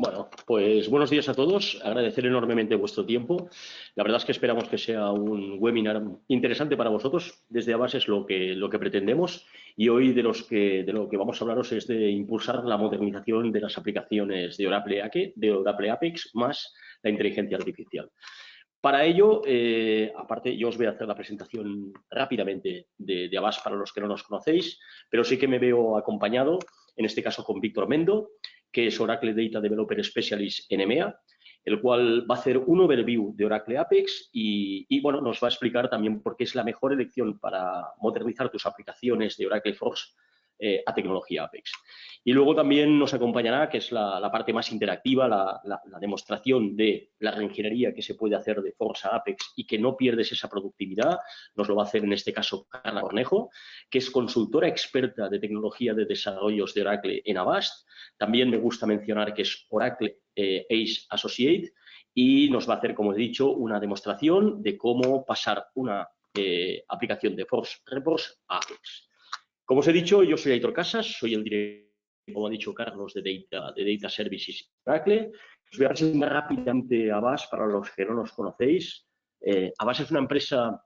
Bueno, pues buenos días a todos. Agradecer enormemente vuestro tiempo. La verdad es que esperamos que sea un webinar interesante para vosotros. Desde Avast es lo que pretendemos y hoy de lo que vamos a hablaros es de impulsar la modernización de las aplicaciones de Oracle Apex más la inteligencia artificial. Para ello, aparte, yo os voy a hacer la presentación rápidamente de Avast para los que no nos conocéis, pero sí que me veo acompañado, en este caso con Víctor Mendo, que es Oracle Data Developer Specialist en EMEA, el cual va a hacer un overview de Oracle Apex y bueno, nos va a explicar también por qué es la mejor elección para modernizar tus aplicaciones de Oracle Force a tecnología Apex. Y luego también nos acompañará, que es la parte más interactiva, la demostración de la reingeniería que se puede hacer de Force a Apex y que no pierdes esa productividad. Nos lo va a hacer en este caso Carla Cornejo, que es consultora experta de tecnología de desarrollos de Oracle en Avast. También me gusta mencionar que es Oracle Ace Associate y nos va a hacer, como he dicho, una demostración de cómo pasar una aplicación de Force Reports a Apex. Como os he dicho, yo soy Aitor Casas, soy el director, como ha dicho Carlos, de Data Services Oracle. Os voy a presentar rápidamente a Avast para los que no nos conocéis. Avast es una empresa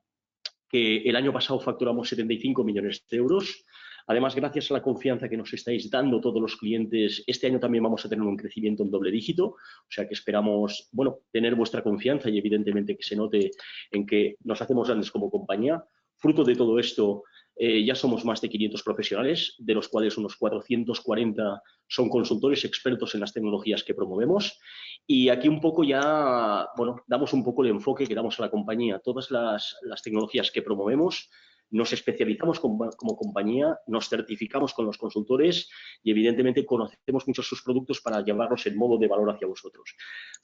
que el año pasado facturamos 75 millones de euros. Además, gracias a la confianza que nos estáis dando todos los clientes, este año también vamos a tener un crecimiento en doble dígito. O sea que esperamos, bueno, tener vuestra confianza y evidentemente que se note en que nos hacemos grandes como compañía. Fruto de todo esto, ya somos más de 500 profesionales, de los cuales unos 440 son consultores expertos en las tecnologías que promovemos. Y aquí un poco ya, bueno, damos un poco el enfoque que damos a la compañía. Todas las tecnologías que promovemos, nos especializamos como compañía, nos certificamos con los consultores y evidentemente conocemos muchos sus productos para llevarlos en modo de valor hacia vosotros.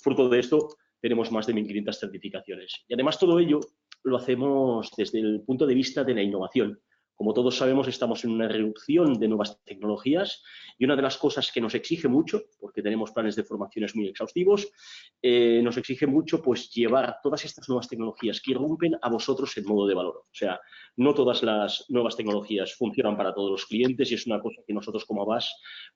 Fruto de esto, tenemos más de 1.500 certificaciones. Y además todo ello lo hacemos desde el punto de vista de la innovación. Como todos sabemos, estamos en una reducción de nuevas tecnologías y una de las cosas que nos exige mucho, porque tenemos planes de formaciones muy exhaustivos, nos exige mucho pues llevar todas estas nuevas tecnologías que irrumpen a vosotros en modo de valor. O sea, no todas las nuevas tecnologías funcionan para todos los clientes y es una cosa que nosotros como Avast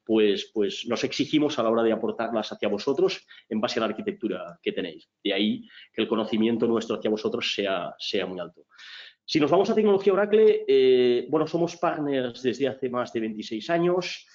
pues nos exigimos a la hora de aportarlas hacia vosotros en base a la arquitectura que tenéis. De ahí que el conocimiento nuestro hacia vosotros sea muy alto. Si nos vamos a tecnología Oracle, bueno, somos partners desde hace más de 26 años.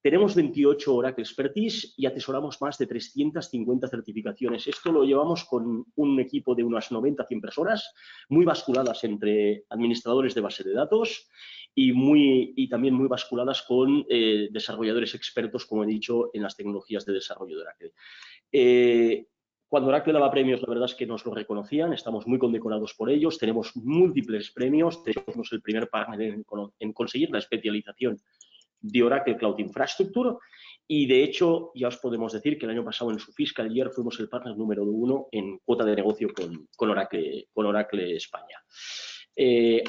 Tenemos 28 Oracle Expertise y atesoramos más de 350 certificaciones. Esto lo llevamos con un equipo de unas 90-100 personas, muy basculadas entre administradores de base de datos y también muy basculadas con desarrolladores expertos, como he dicho, en las tecnologías de desarrollo de Oracle. Cuando Oracle daba premios, la verdad es que nos lo reconocían, estamos muy condecorados por ellos, tenemos múltiples premios, tenemos el primer partner en conseguir la especialización de Oracle Cloud Infrastructure y, de hecho, ya os podemos decir que el año pasado en su fiscal year fuimos el partner número 1 en cuota de negocio con Oracle España.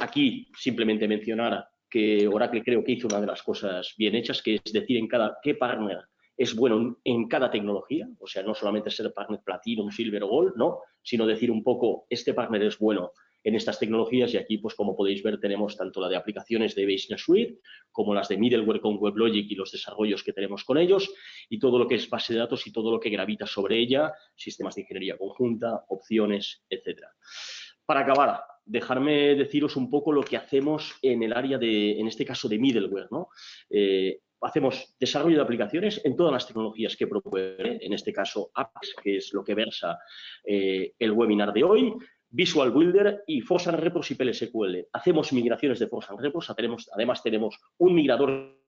Aquí simplemente mencionar que Oracle creo que hizo una de las cosas bien hechas, que es decir en qué partner es bueno en cada tecnología, o sea, no solamente ser partner Platinum, Silver o Gold, no, sino decir un poco, este partner es bueno en estas tecnologías y aquí, pues como podéis ver, tenemos tanto la de aplicaciones de Business Suite como las de middleware con WebLogic y los desarrollos que tenemos con ellos y todo lo que es base de datos y todo lo que gravita sobre ella, sistemas de ingeniería conjunta, opciones, etcétera. Para acabar, dejarme deciros un poco lo que hacemos en el área de, en este caso, de middleware, ¿no? Hacemos desarrollo de aplicaciones en todas las tecnologías que propone, en este caso Apex, que es lo que versa el webinar de hoy, Visual Builder y Force and Repos y PLSQL. Hacemos migraciones de Force and Repos, además tenemos un migrador,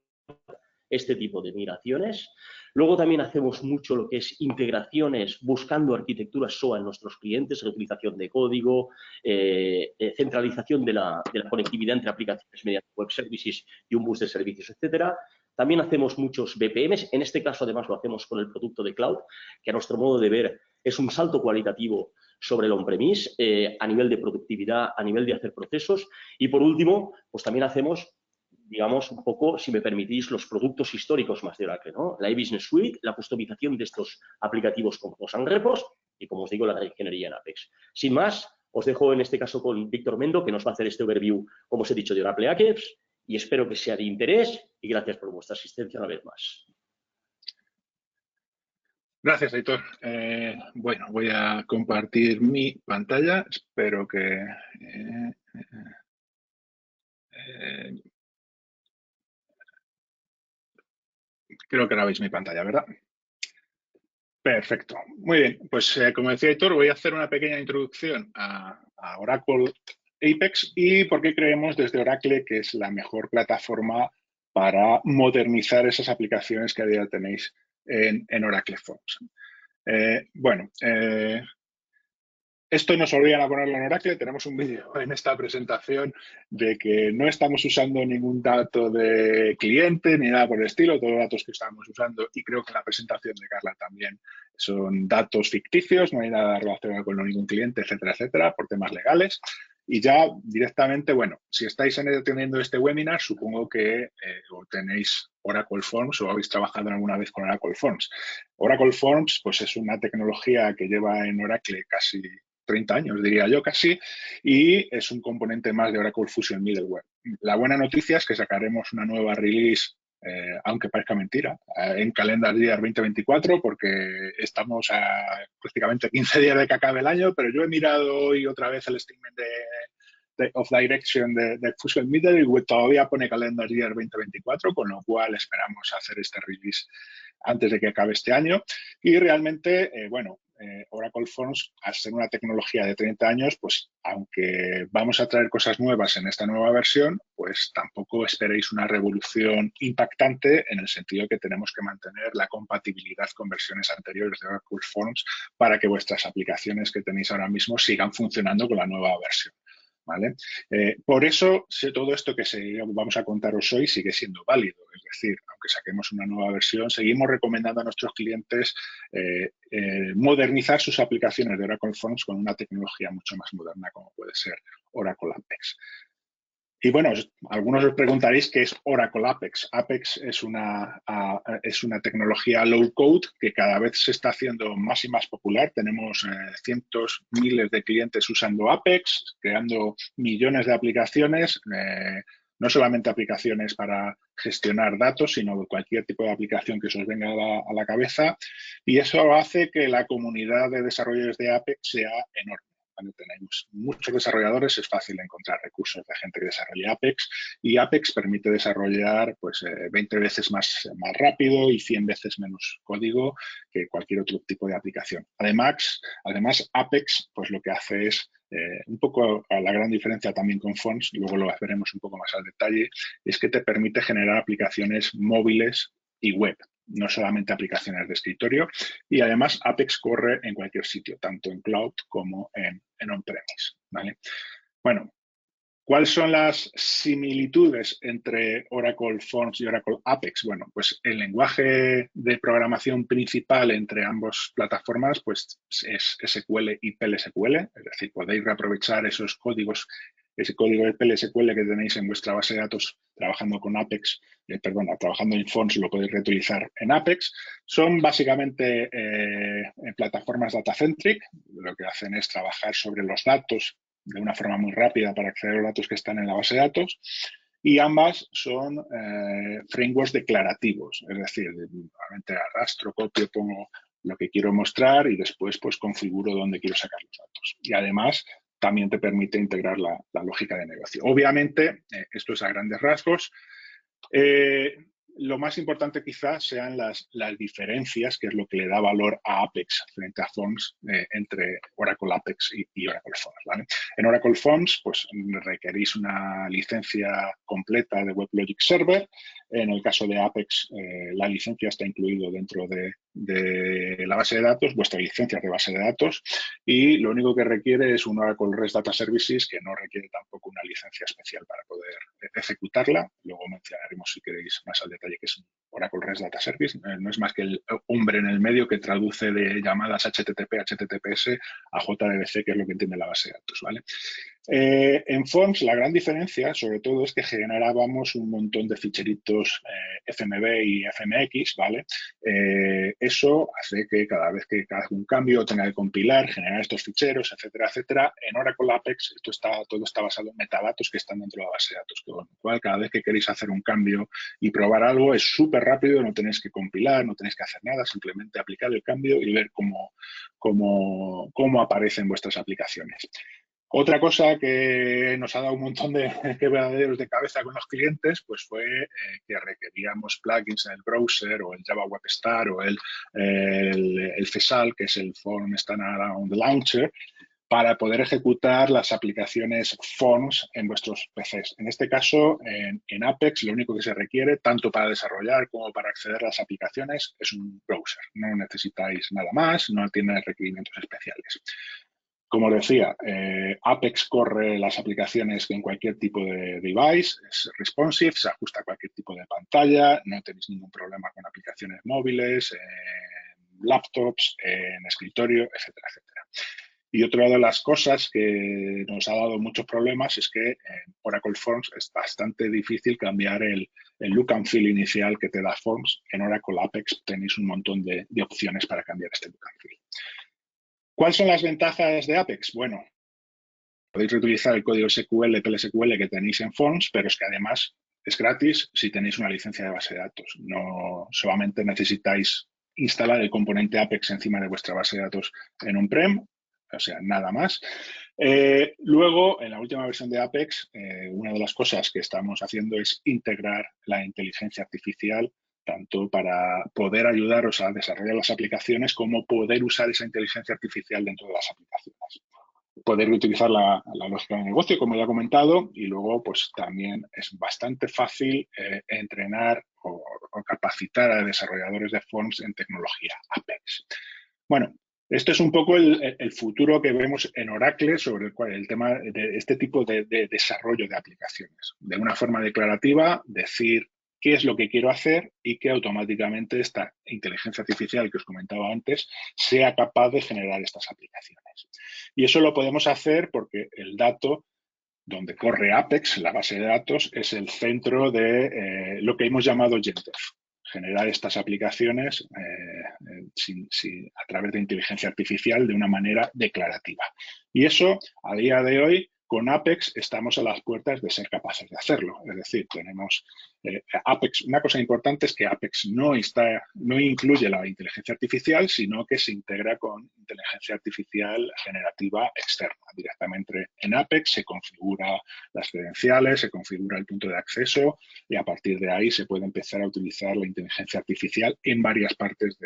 este tipo de migraciones. Luego también hacemos mucho lo que es integraciones buscando arquitecturas SOA en nuestros clientes, reutilización de código, centralización de la conectividad entre aplicaciones mediante web services y un bus de servicios, etcétera. También hacemos muchos BPMs, en este caso además lo hacemos con el producto de cloud, que a nuestro modo de ver es un salto cualitativo sobre el on-premise a nivel de productividad, a nivel de hacer procesos. Y por último, pues también hacemos, digamos, un poco, si me permitís, los productos históricos más de Oracle, ¿no? La e-Business Suite, la customización de estos aplicativos con Force and Repos y, como os digo, la reingeniería en Apex. Sin más, os dejo en este caso con Víctor Mendo, que nos va a hacer este overview, como os he dicho, de Oracle Apex y espero que sea de interés y gracias por vuestra asistencia una vez más. Gracias, Aitor. Bueno, voy a compartir mi pantalla. Espero que... creo que ahora veis mi pantalla, ¿verdad? Perfecto. Muy bien. Pues como decía Aitor, voy a hacer una pequeña introducción a Oracle Apex y por qué creemos desde Oracle que es la mejor plataforma para modernizar esas aplicaciones que a día tenéis en Oracle Forms. Bueno, esto nos olvidan a ponerlo en Oracle. Tenemos un vídeo en esta presentación de que no estamos usando ningún dato de cliente ni nada por el estilo. Todos los datos que estamos usando, y creo que la presentación de Carla también, son datos ficticios. No hay nada relacionado con ningún cliente, etcétera, etcétera, por temas legales. Y ya directamente, bueno, si estáis teniendo este webinar, supongo que o tenéis Oracle Forms o habéis trabajado alguna vez con Oracle Forms. Oracle Forms, pues es una tecnología que lleva en Oracle casi 30 años, diría yo casi, y es un componente más de Oracle Fusion Middleware. La buena noticia es que sacaremos una nueva release, aunque parezca mentira, en Calendar Year 2024, porque estamos a prácticamente 15 días de que acabe el año, pero yo he mirado hoy otra vez el statement of Direction de Fusion Middleware y todavía pone Calendar Year 2024, con lo cual esperamos hacer este release antes de que acabe este año. Y realmente, bueno, Oracle Forms, al ser una tecnología de 30 años, pues aunque vamos a traer cosas nuevas en esta nueva versión, pues tampoco esperéis una revolución impactante, en el sentido que tenemos que mantener la compatibilidad con versiones anteriores de Oracle Forms para que vuestras aplicaciones que tenéis ahora mismo sigan funcionando con la nueva versión. ¿Vale? Por eso, todo esto que vamos a contaros hoy sigue siendo válido. Es decir, aunque saquemos una nueva versión, seguimos recomendando a nuestros clientes modernizar sus aplicaciones de Oracle Forms con una tecnología mucho más moderna, como puede ser Oracle Apex. Y bueno, algunos os preguntaréis qué es Oracle Apex. Apex es una tecnología low code que cada vez se está haciendo más y más popular. Tenemos cientos, miles de clientes usando Apex, creando millones de aplicaciones, no solamente aplicaciones para gestionar datos, sino cualquier tipo de aplicación que se os venga a la cabeza. Y eso hace que la comunidad de desarrolladores de Apex sea enorme. Cuando tenemos muchos desarrolladores, es fácil encontrar recursos de gente que desarrolla Apex, y Apex permite desarrollar pues, 20 veces más rápido y 100 veces menos código que cualquier otro tipo de aplicación. Además Apex pues, lo que hace es un poco a la gran diferencia también con Forms, luego lo veremos un poco más al detalle, es que te permite generar aplicaciones móviles y web, no solamente aplicaciones de escritorio, y además Apex corre en cualquier sitio, tanto en cloud como en on-premise. ¿Vale? Bueno, ¿cuáles son las similitudes entre Oracle Forms y Oracle Apex? Bueno, pues el lenguaje de programación principal entre ambas plataformas pues, es SQL y PLSQL, es decir, podéis reaprovechar esos códigos, ese código de PLSQL que tenéis en vuestra base de datos trabajando con Apex, trabajando en Forms, lo podéis reutilizar en Apex. Son básicamente plataformas data-centric, lo que hacen es trabajar sobre los datos de una forma muy rápida para acceder a los datos que están en la base de datos, y ambas son frameworks declarativos, es decir, normalmente arrastro, copio, pongo lo que quiero mostrar y después pues configuro dónde quiero sacar los datos. Y además también te permite integrar la lógica de negocio. Obviamente, esto es a grandes rasgos. Lo más importante quizás sean las diferencias, que es lo que le da valor a Apex frente a Forms, entre Oracle Apex y Oracle Forms. ¿Vale? En Oracle Forms pues, requerís una licencia completa de WebLogic Server. En el caso de Apex, la licencia está incluido dentro de la base de datos, vuestras licencias de base de datos, y lo único que requiere es un Oracle REST Data Services, que no requiere tampoco una licencia especial para poder ejecutarla. Luego mencionaremos, si queréis, más al detalle que es un Oracle REST Data Service. No es más que el hombre en el medio que traduce de llamadas HTTP, HTTPS a JDBC, que es lo que entiende la base de datos. ¿Vale? En Forms la gran diferencia, sobre todo, es que generábamos un montón de ficheritos FMV y FMX, ¿vale? Eso hace que cada vez que haga un cambio tenga que compilar, generar estos ficheros, etcétera, etcétera. En Oracle Apex todo está basado en metadatos que están dentro de la base de datos, con lo cual cada vez que queréis hacer un cambio y probar algo es súper rápido, no tenéis que compilar, no tenéis que hacer nada, simplemente aplicar el cambio y ver cómo aparecen vuestras aplicaciones. Otra cosa que nos ha dado un montón de quebraderos de cabeza con los clientes, pues fue que requeríamos plugins en el browser o el Java Web Star o el FESAL, que es el Form Standalone Launcher, para poder ejecutar las aplicaciones Forms en vuestros PCs. En este caso, en Apex, lo único que se requiere, tanto para desarrollar como para acceder a las aplicaciones, es un browser. No necesitáis nada más, no tiene requerimientos especiales. Como decía, Apex corre las aplicaciones en cualquier tipo de device, es responsive, se ajusta a cualquier tipo de pantalla, no tenéis ningún problema con aplicaciones móviles, laptops, en escritorio, etcétera, etcétera. Y otra de las cosas que nos ha dado muchos problemas es que en Oracle Forms es bastante difícil cambiar el look and feel inicial que te da Forms. En Oracle Apex tenéis un montón de opciones para cambiar este look and feel. ¿Cuáles son las ventajas de Apex? Bueno, podéis reutilizar el código SQL, PLSQL que tenéis en Forms, pero es que además es gratis si tenéis una licencia de base de datos. No solamente necesitáis instalar el componente Apex encima de vuestra base de datos en on-prem, o sea, nada más. Luego, en la última versión de Apex, una de las cosas que estamos haciendo es integrar la inteligencia artificial tanto para poder ayudaros a desarrollar las aplicaciones como poder usar esa inteligencia artificial dentro de las aplicaciones. Poder utilizar la lógica de negocio, como ya he comentado, y luego pues también es bastante fácil entrenar o capacitar a desarrolladores de Forms en tecnología Apex. Bueno, esto es un poco el futuro que vemos en Oracle sobre el tema de este tipo de desarrollo de aplicaciones. De una forma declarativa, decir qué es lo que quiero hacer y que automáticamente esta inteligencia artificial que os comentaba antes sea capaz de generar estas aplicaciones. Y eso lo podemos hacer porque el dato donde corre Apex, la base de datos, es el centro de lo que hemos llamado GenDev. Generar estas aplicaciones a través de inteligencia artificial de una manera declarativa. Y eso, a día de hoy, con Apex estamos a las puertas de ser capaces de hacerlo. Es decir, tenemos Apex. Una cosa importante es que Apex no incluye la inteligencia artificial, sino que se integra con inteligencia artificial generativa externa. Directamente en Apex se configura las credenciales, se configura el punto de acceso y a partir de ahí se puede empezar a utilizar la inteligencia artificial en varias partes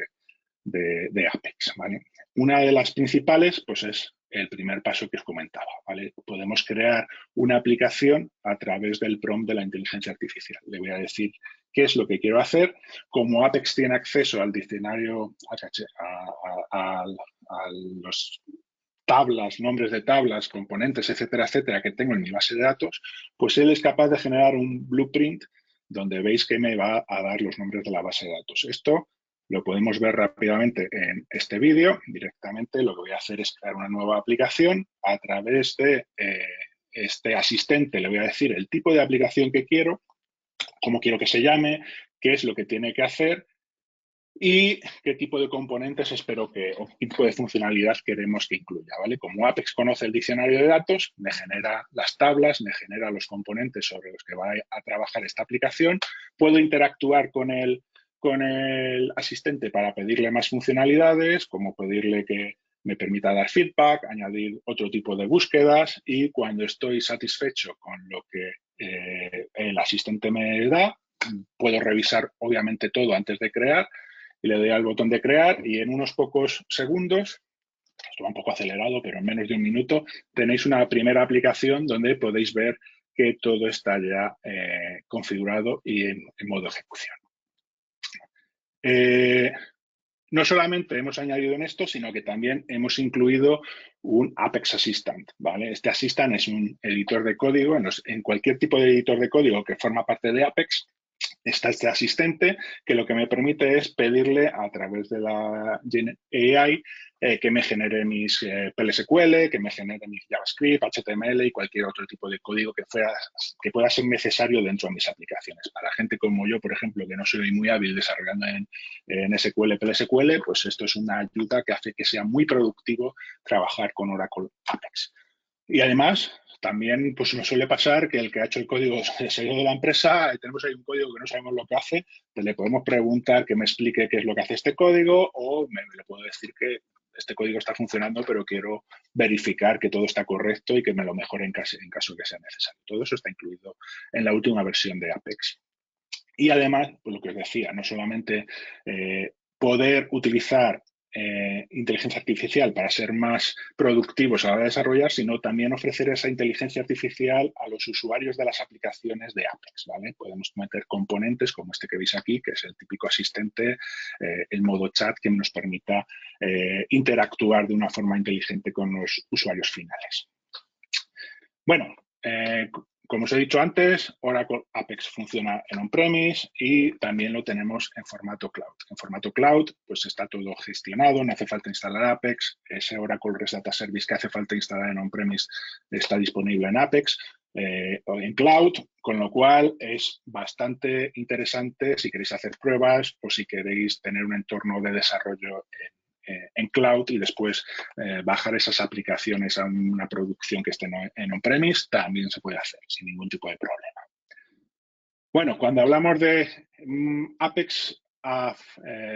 de Apex, ¿vale? Una de las principales, pues es el primer paso que os comentaba, ¿vale? Podemos crear una aplicación a través del prompt de la inteligencia artificial. Le voy a decir qué es lo que quiero hacer. Como Apex tiene acceso al diccionario, a los tablas, nombres de tablas, componentes, etcétera, etcétera, que tengo en mi base de datos, pues él es capaz de generar un blueprint donde veis que me va a dar los nombres de la base de datos. Esto lo podemos ver rápidamente en este vídeo. Directamente lo que voy a hacer es crear una nueva aplicación a través de este asistente. Le voy a decir el tipo de aplicación que quiero, cómo quiero que se llame, qué es lo que tiene que hacer y qué tipo de componentes o qué tipo de funcionalidad queremos que incluya, ¿vale? Como Apex conoce el diccionario de datos, me genera las tablas, me genera los componentes sobre los que va a trabajar esta aplicación. Puedo interactuar con el asistente para pedirle más funcionalidades, como pedirle que me permita dar feedback, añadir otro tipo de búsquedas y cuando estoy satisfecho con lo que el asistente me da, puedo revisar obviamente todo antes de crear y le doy al botón de crear y en unos pocos segundos, esto va un poco acelerado, pero en menos de un minuto, tenéis una primera aplicación donde podéis ver que todo está ya configurado y en modo ejecución. No solamente hemos añadido en esto, sino que también hemos incluido un Apex Assistant, ¿vale? Este Assistant es un editor de código. En cualquier tipo de editor de código que forma parte de Apex, está este asistente que lo que me permite es pedirle a través de la Gen AI que me genere mis PLSQL, que me genere mis JavaScript, HTML y cualquier otro tipo de código que pueda ser necesario dentro de mis aplicaciones. Para gente como yo, por ejemplo, que no soy muy hábil desarrollando en SQL, PLSQL, pues esto es una ayuda que hace que sea muy productivo trabajar con Oracle Apex. Y además, también pues nos suele pasar que el que ha hecho el código se ha ido de la empresa, y tenemos ahí un código que no sabemos lo que hace, pues le podemos preguntar que me explique qué es lo que hace este código o le puedo decir que este código está funcionando, pero quiero verificar que todo está correcto y que me lo mejore en caso que sea necesario. Todo eso está incluido en la última versión de Apex. Y además, pues lo que os decía, no solamente poder utilizar inteligencia artificial para ser más productivos a la hora de desarrollar, sino también ofrecer esa inteligencia artificial a los usuarios de las aplicaciones de Apex, ¿vale? Podemos meter componentes como este que veis aquí, que es el típico asistente, el modo chat que nos permita interactuar de una forma inteligente con los usuarios finales. Bueno, como os he dicho antes, Oracle Apex funciona en on-premise y también lo tenemos en formato cloud. En formato cloud, pues está todo gestionado, no hace falta instalar Apex. Ese Oracle REST Data Service que hace falta instalar en on-premise está disponible en Apex o en cloud, con lo cual es bastante interesante si queréis hacer pruebas o si queréis tener un entorno de desarrollo en cloud y después bajar esas aplicaciones a una producción que esté en on-premise, también se puede hacer sin ningún tipo de problema. Bueno, cuando hablamos de Apex,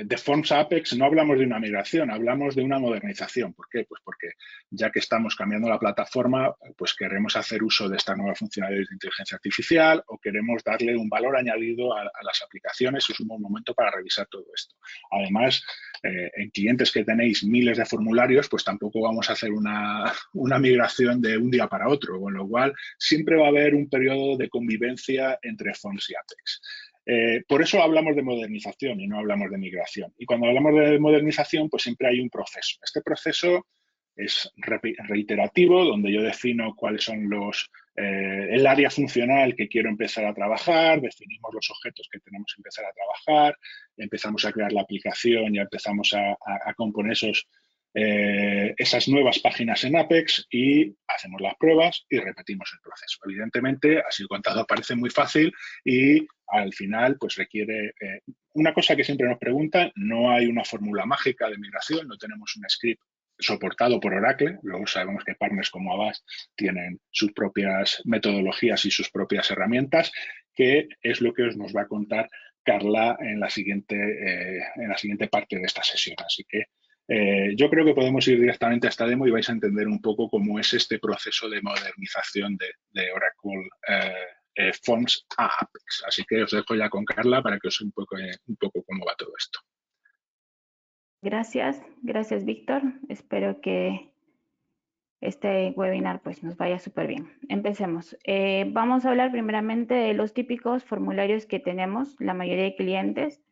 de Forms a Apex, no hablamos de una migración, hablamos de una modernización. ¿Por qué? Pues porque ya que estamos cambiando la plataforma, pues queremos hacer uso de estas nuevas funcionalidades de inteligencia artificial o queremos darle un valor añadido a las aplicaciones. Es un buen momento para revisar todo esto. Además, en clientes que tenéis miles de formularios, pues tampoco vamos a hacer una migración de un día para otro, con lo cual siempre va a haber un periodo de convivencia entre Forms y Apex. Por eso hablamos de modernización y no hablamos de migración. Y cuando hablamos de modernización, pues siempre hay un proceso. Este proceso es reiterativo, donde yo defino cuáles son el área funcional que quiero empezar a trabajar, definimos los objetos que tenemos que empezar a trabajar, empezamos a crear la aplicación y empezamos a componer esas nuevas páginas en Apex y hacemos las pruebas y repetimos el proceso. Evidentemente, así contado parece muy fácil y al final pues requiere una cosa que siempre nos preguntan, no hay una fórmula mágica de migración, no tenemos un script soportado por Oracle, luego sabemos que partners como Avast tienen sus propias metodologías y sus propias herramientas, que es lo que nos va a contar Carla en la siguiente parte de esta sesión. Así que yo creo que podemos ir directamente a esta demo y vais a entender un poco cómo es este proceso de modernización de Oracle Forms a Apex. Así que os dejo ya con Carla para que os un poco cómo va todo esto. Gracias Víctor. Espero que este webinar pues nos vaya súper bien. Empecemos. Vamos a hablar primeramente de los típicos formularios que tenemos la mayoría de clientes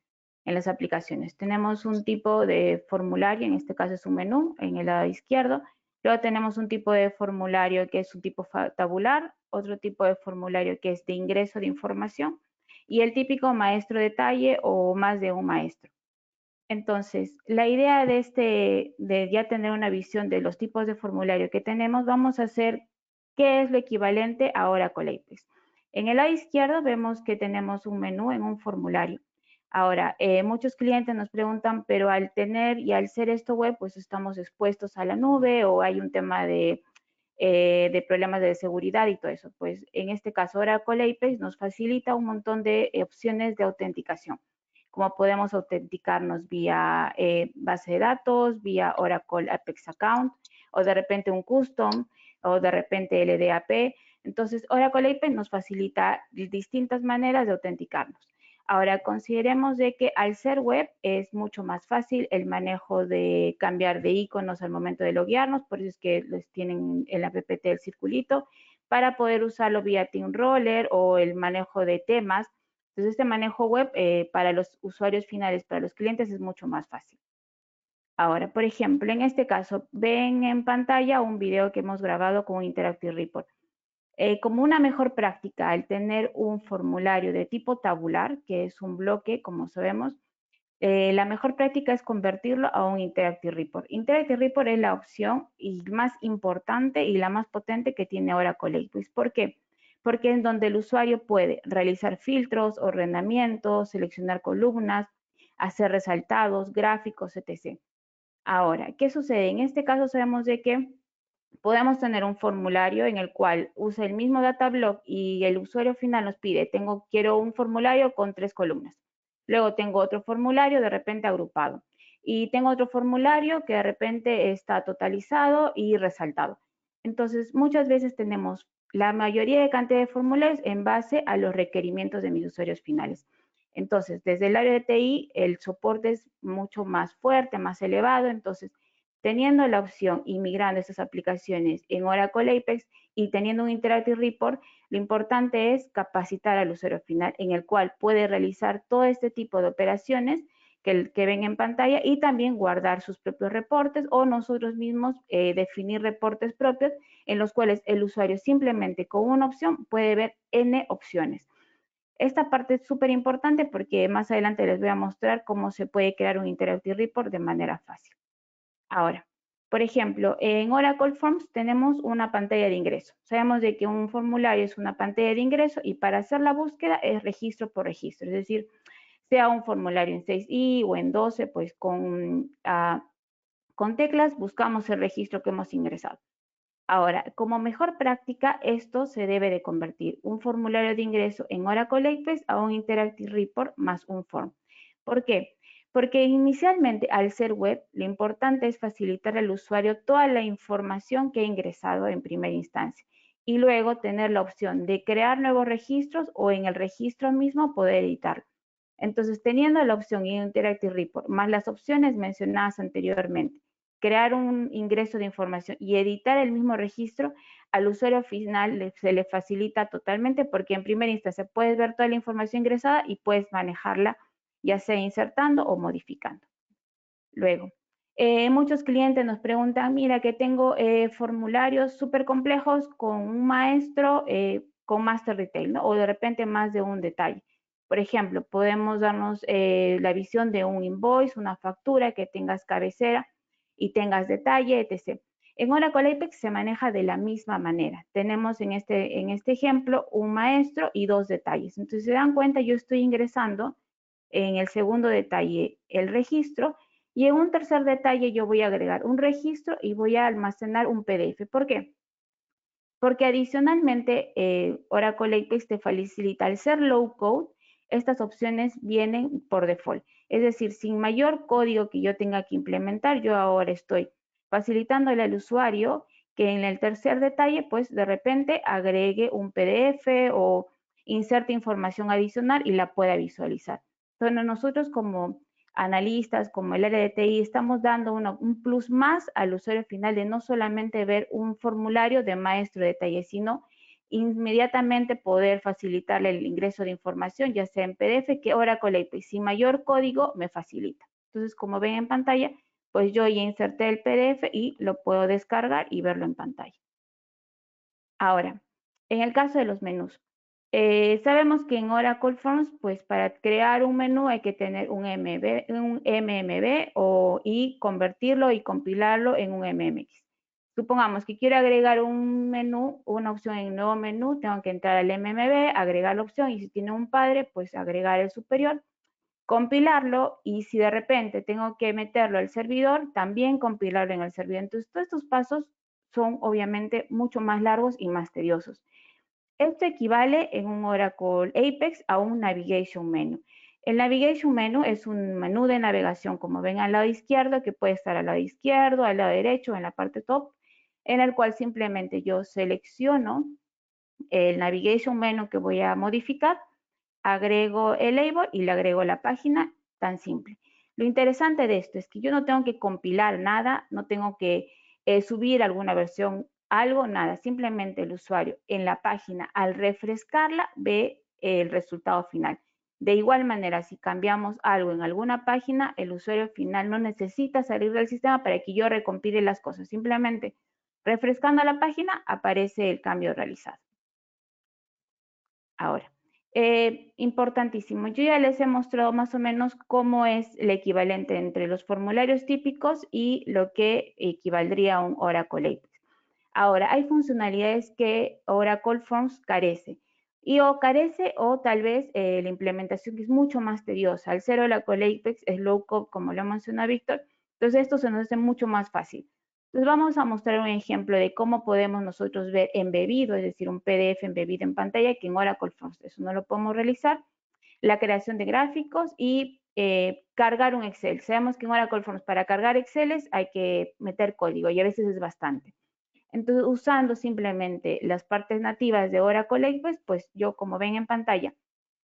en las aplicaciones. Tenemos un tipo de formulario, en este caso es un menú en el lado izquierdo. Luego tenemos un tipo de formulario que es un tipo tabular, otro tipo de formulario que es de ingreso de información y el típico maestro detalle o más de un maestro. Entonces, la idea de ya tener una visión de los tipos de formulario que tenemos, vamos a hacer qué es lo equivalente a Oracle Apex. En el lado izquierdo vemos que tenemos un menú en un formulario. Ahora, muchos clientes nos preguntan, pero al tener y al ser esto web, pues estamos expuestos a la nube o hay un tema de problemas de seguridad y todo eso. Pues en este caso, Oracle Apex nos facilita un montón de opciones de autenticación, como podemos autenticarnos vía base de datos, vía Oracle Apex Account, o de repente un custom, o de repente LDAP. Entonces, Oracle Apex nos facilita distintas maneras de autenticarnos. Ahora, consideremos de que al ser web es mucho más fácil el manejo de cambiar de iconos al momento de loguearnos, por eso es que les tienen en la PPT el circulito, para poder usarlo vía TeamRoller o el manejo de temas. Entonces, este manejo web para los usuarios finales, para los clientes, es mucho más fácil. Ahora, por ejemplo, en este caso, ven en pantalla un video que hemos grabado con un Interactive Report. Como una mejor práctica, al tener un formulario de tipo tabular, que es un bloque, como sabemos, la mejor práctica es convertirlo a un Interactive Report. Interactive Report es la opción y más importante y la más potente que tiene Oracle APEX. ¿Por qué? Porque es donde el usuario puede realizar filtros, ordenamientos, seleccionar columnas, hacer resaltados, gráficos, etc. Ahora, ¿qué sucede? En este caso sabemos de que podemos tener un formulario en el cual usa el mismo data block y el usuario final nos pide, quiero un formulario con 3 columnas. Luego tengo otro formulario de repente agrupado. Y tengo otro formulario que de repente está totalizado y resaltado. Entonces, muchas veces tenemos la mayoría de cantidad de formularios en base a los requerimientos de mis usuarios finales. Entonces, desde el área de TI, el soporte es mucho más fuerte, más elevado. Entonces, teniendo la opción y migrando estas aplicaciones en Oracle APEX y teniendo un Interactive Report, lo importante es capacitar al usuario final en el cual puede realizar todo este tipo de operaciones que ven en pantalla y también guardar sus propios reportes o nosotros mismos definir reportes propios en los cuales el usuario simplemente con una opción puede ver N opciones. Esta parte es súper importante porque más adelante les voy a mostrar cómo se puede crear un Interactive Report de manera fácil. Ahora, por ejemplo, en Oracle Forms tenemos una pantalla de ingreso. Sabemos de que un formulario es una pantalla de ingreso y para hacer la búsqueda es registro por registro, es decir, sea un formulario en 6i o en 12, pues con teclas buscamos el registro que hemos ingresado. Ahora, como mejor práctica, esto se debe de convertir un formulario de ingreso en Oracle APEX a un Interactive Report más un form. ¿Por qué? Porque inicialmente, al ser web, lo importante es facilitar al usuario toda la información que ha ingresado en primera instancia y luego tener la opción de crear nuevos registros o en el registro mismo poder editarlo. Entonces, teniendo la opción Interactive Report más las opciones mencionadas anteriormente, crear un ingreso de información y editar el mismo registro, al usuario final se le facilita totalmente porque en primera instancia puedes ver toda la información ingresada y puedes manejarla ya sea insertando o modificando. Luego, muchos clientes nos preguntan, mira que tengo formularios súper complejos con un maestro con Master Retail, ¿no? O de repente más de un detalle. Por ejemplo, podemos darnos la visión de un invoice, una factura que tengas cabecera y tengas detalle, etc. En Oracle APEX se maneja de la misma manera. Tenemos en este ejemplo un maestro y 2 detalles. Entonces, se dan cuenta, yo estoy ingresando en el segundo detalle el registro y en un tercer detalle yo voy a agregar un registro y voy a almacenar un PDF. ¿Por qué? Porque adicionalmente Oracle APEX te facilita al ser low code, estas opciones vienen por default. Es decir, sin mayor código que yo tenga que implementar, yo ahora estoy facilitándole al usuario que en el tercer detalle, pues de repente agregue un PDF o inserte información adicional y la pueda visualizar. Entonces nosotros como analistas, como el área de TI, estamos dando un plus más al usuario final de no solamente ver un formulario de maestro de detalle, sino inmediatamente poder facilitarle el ingreso de información, ya sea en PDF, que Oracle APEX sin mayor código me facilita. Entonces, como ven en pantalla, pues yo ya inserté el PDF y lo puedo descargar y verlo en pantalla. Ahora, en el caso de los menús, sabemos que en Oracle Forms, pues para crear un menú hay que tener un MMB y convertirlo y compilarlo en un MMX. Supongamos que quiero agregar un menú, una opción en nuevo menú, tengo que entrar al MMB, agregar la opción y si tiene un padre, pues agregar el superior, compilarlo y si de repente tengo que meterlo al servidor, también compilarlo en el servidor. Entonces, todos estos pasos son obviamente mucho más largos y más tediosos. Esto equivale en un Oracle APEX a un Navigation Menu. El Navigation Menu es un menú de navegación, como ven al lado izquierdo, que puede estar al lado izquierdo, al lado derecho, en la parte top, en el cual simplemente yo selecciono el Navigation Menu que voy a modificar, agrego el label y le agrego la página, tan simple. Lo interesante de esto es que yo no tengo que compilar nada, no tengo que subir alguna versión, algo, nada. Simplemente el usuario en la página, al refrescarla, ve el resultado final. De igual manera, si cambiamos algo en alguna página, el usuario final no necesita salir del sistema para que yo recompile las cosas. Simplemente refrescando la página, aparece el cambio realizado. Ahora, importantísimo, yo ya les he mostrado más o menos cómo es el equivalente entre los formularios típicos y lo que equivaldría a un Oracle Apex. Ahora, hay funcionalidades que Oracle Forms carece. Y o carece o tal vez la implementación es mucho más tediosa. Al ser Oracle Apex es low code, como lo mencionó Víctor, entonces esto se nos hace mucho más fácil. Entonces vamos a mostrar un ejemplo de cómo podemos nosotros ver embebido, es decir, un PDF embebido en pantalla, que en Oracle Forms eso no lo podemos realizar. La creación de gráficos y cargar un Excel. Sabemos que en Oracle Forms para cargar Excel hay que meter código y a veces es bastante. Entonces, usando simplemente las partes nativas de Oracle Apex, pues yo, como ven en pantalla,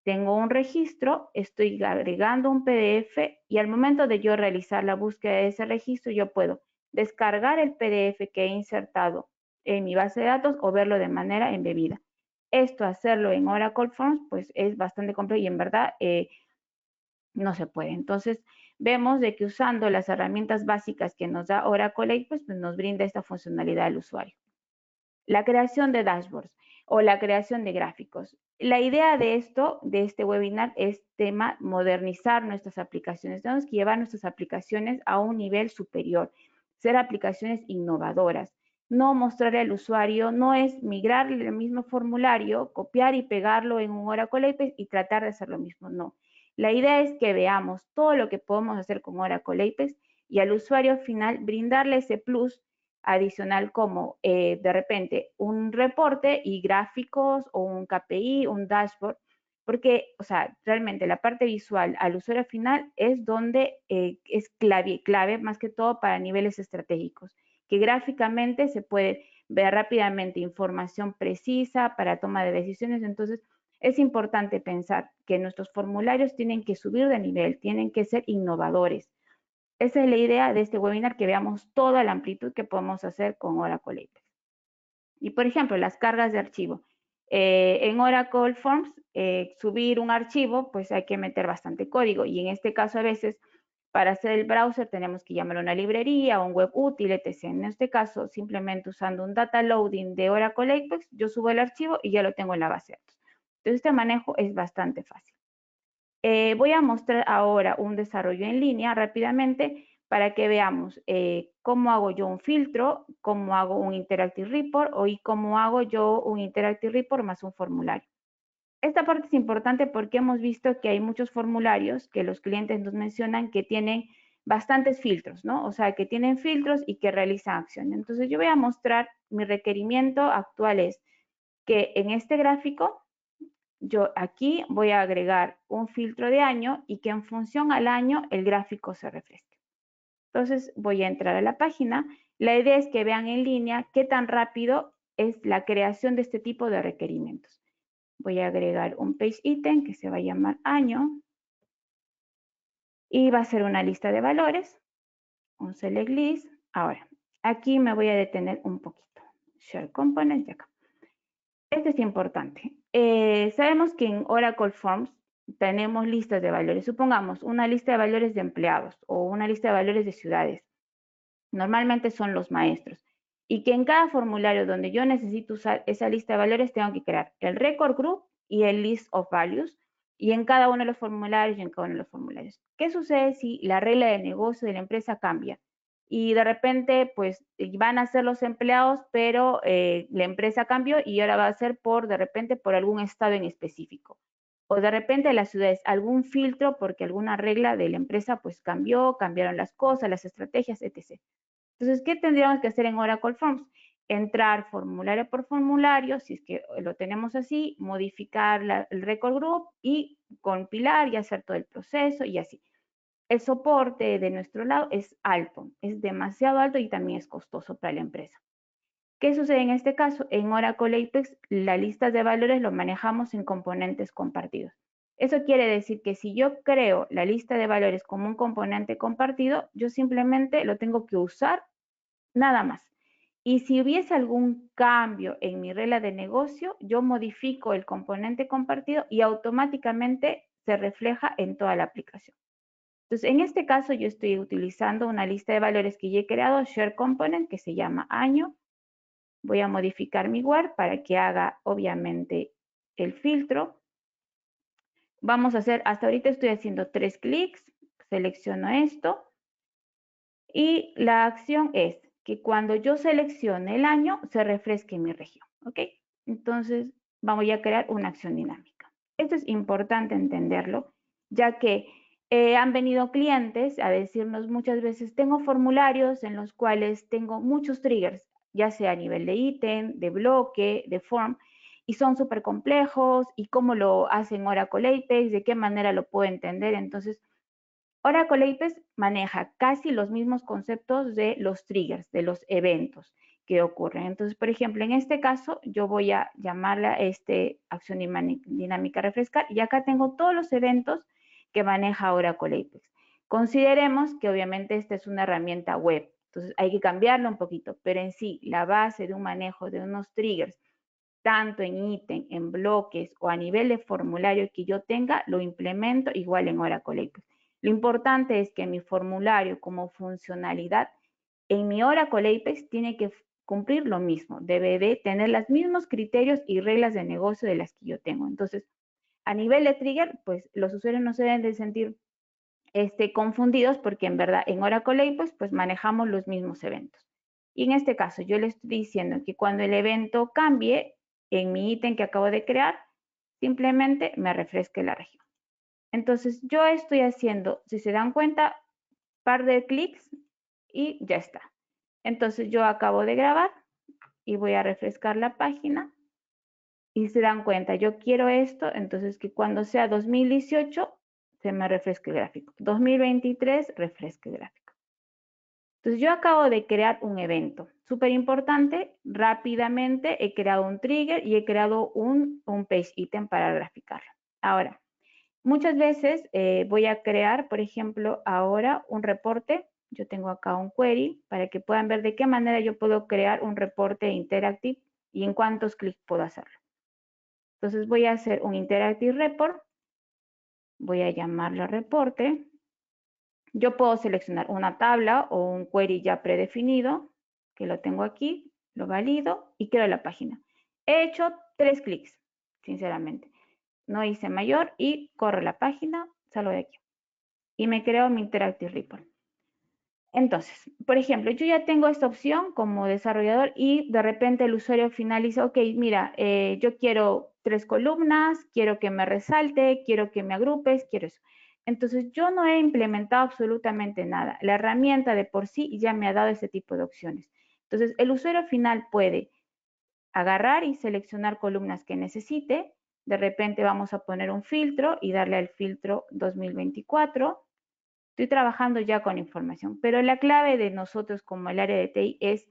tengo un registro, estoy agregando un PDF y al momento de yo realizar la búsqueda de ese registro, yo puedo descargar el PDF que he insertado en mi base de datos o verlo de manera embebida. Esto, hacerlo en Oracle Forms, pues es bastante complejo y en verdad no se puede. Entonces, vemos de que usando las herramientas básicas que nos da Oracle Apex, pues nos brinda esta funcionalidad al usuario. La creación de dashboards o la creación de gráficos. La idea de esto, de este webinar, es modernizar nuestras aplicaciones. Tenemos que llevar nuestras aplicaciones a un nivel superior, ser aplicaciones innovadoras. No mostrarle al usuario, no es migrarle el mismo formulario, copiar y pegarlo en un Oracle Apex y tratar de hacer lo mismo. No. La idea es que veamos todo lo que podemos hacer con Oracle Apex y al usuario final brindarle ese plus adicional como de repente un reporte y gráficos o un KPI, un dashboard, porque, o sea, realmente la parte visual al usuario final es donde es clave más que todo para niveles estratégicos, que gráficamente se puede ver rápidamente información precisa para toma de decisiones. Entonces, es importante pensar que nuestros formularios tienen que subir de nivel, tienen que ser innovadores. Esa es la idea de este webinar, que veamos toda la amplitud que podemos hacer con Oracle Apex. Y por ejemplo, las cargas de archivo. En Oracle Forms, subir un archivo, pues hay que meter bastante código. Y en este caso, a veces, para hacer el browser, tenemos que llamar a una librería, un web útil, etc. En este caso, simplemente usando un data loading de Oracle Apex, yo subo el archivo y ya lo tengo en la base de datos. Entonces, este manejo es bastante fácil. Voy a mostrar ahora un desarrollo en línea rápidamente para que veamos cómo hago yo un filtro, cómo hago un Interactive Report y cómo hago yo un Interactive Report más un formulario. Esta parte es importante porque hemos visto que hay muchos formularios que los clientes nos mencionan que tienen bastantes filtros, ¿no? O sea, que tienen filtros y que realizan acciones. Entonces, yo voy a mostrar mi requerimiento actual es que en este gráfico yo aquí voy a agregar un filtro de año y que en función al año el gráfico se refresque. Entonces voy a entrar a la página. La idea es que vean en línea qué tan rápido es la creación de este tipo de requerimientos. Voy a agregar un page item que se va a llamar año y va a ser una lista de valores, un select list. Ahora, aquí me voy a detener un poquito. Share components de acá. Esto es importante. Sabemos que en Oracle Forms tenemos listas de valores. Supongamos una lista de valores de empleados o una lista de valores de ciudades. Normalmente son los maestros. Y que en cada formulario donde yo necesito usar esa lista de valores, tengo que crear el record group y el list of values. Y en cada uno de los formularios y en cada uno de los formularios. ¿Qué sucede si la regla de negocio de la empresa cambia? Y de repente, pues, van a ser los empleados, pero la empresa cambió y ahora va a ser de repente, por algún estado en específico. O de repente las ciudades, algún filtro porque alguna regla de la empresa, pues, cambiaron las cosas, las estrategias, etc. Entonces, ¿qué tendríamos que hacer en Oracle Forms? Entrar formulario por formulario, si es que lo tenemos así, modificar el record group y compilar y hacer todo el proceso y así. El soporte de nuestro lado es alto, es demasiado alto y también es costoso para la empresa. ¿Qué sucede en este caso? En Oracle Apex, la lista de valores lo manejamos en componentes compartidos. Eso quiere decir que si yo creo la lista de valores como un componente compartido, yo simplemente lo tengo que usar nada más. Y si hubiese algún cambio en mi regla de negocio, yo modifico el componente compartido y automáticamente se refleja en toda la aplicación. Entonces, en este caso, yo estoy utilizando una lista de valores que ya he creado, Share Component, que se llama año. Voy a modificar mi word para que haga, obviamente, el filtro. Vamos a hacer, hasta ahorita estoy haciendo 3 clics, selecciono esto y la acción es que cuando yo seleccione el año se refresque mi región, ¿ok? Entonces voy a crear una acción dinámica. Esto es importante entenderlo, ya que han venido clientes a decirnos muchas veces, tengo formularios en los cuales tengo muchos triggers, ya sea a nivel de ítem, de bloque, de form, y son súper complejos, y cómo lo hacen Oracle Apex, de qué manera lo puedo entender. Entonces, Oracle Apex maneja casi los mismos conceptos de los triggers, de los eventos que ocurren. Entonces, por ejemplo, en este caso, yo voy a llamarle a acción dinámica refrescar y acá tengo todos los eventos que maneja Oracle Apex. Consideremos que obviamente esta es una herramienta web, entonces hay que cambiarla un poquito, pero en sí, la base de un manejo de unos triggers, tanto en ítem, en bloques o a nivel de formulario que yo tenga, lo implemento igual en Oracle Apex. Lo importante es que mi formulario como funcionalidad en mi Oracle Apex tiene que cumplir lo mismo, debe de tener los mismos criterios y reglas de negocio de las que yo tengo. Entonces, a nivel de trigger, pues los usuarios no se deben de sentir confundidos porque en verdad en Oracle Apex pues manejamos los mismos eventos. Y en este caso yo le estoy diciendo que cuando el evento cambie en mi ítem que acabo de crear, simplemente me refresque la región. Entonces yo estoy haciendo, si se dan cuenta, par de clics y ya está. Entonces yo acabo de grabar y voy a refrescar la página y se dan cuenta, yo quiero esto, entonces que cuando sea 2018 se me refresque el gráfico. 2023 refresque el gráfico. Entonces yo acabo de crear un evento. Súper importante, rápidamente he creado un trigger y he creado un page item para graficarlo. Ahora, muchas veces voy a crear, por ejemplo, ahora un reporte. Yo tengo acá un query para que puedan ver de qué manera yo puedo crear un reporte interactive y en cuántos clics puedo hacerlo. Entonces voy a hacer un interactive report. Voy a llamarlo reporte. Yo puedo seleccionar una tabla o un query ya predefinido, que lo tengo aquí, lo valido y creo la página. He hecho 3 clics, sinceramente. No hice mayor y corro la página, salgo de aquí. Y me creo mi Interactive Report. Entonces, por ejemplo, yo ya tengo esta opción como desarrollador y de repente el usuario finaliza, ok, mira, yo quiero 3 columnas, quiero que me resalte, quiero que me agrupes, quiero eso. Entonces, yo no he implementado absolutamente nada. La herramienta de por sí ya me ha dado ese tipo de opciones. Entonces, el usuario final puede agarrar y seleccionar columnas que necesite. De repente vamos a poner un filtro y darle al filtro 2024. Estoy trabajando ya con información, pero la clave de nosotros como el área de TI es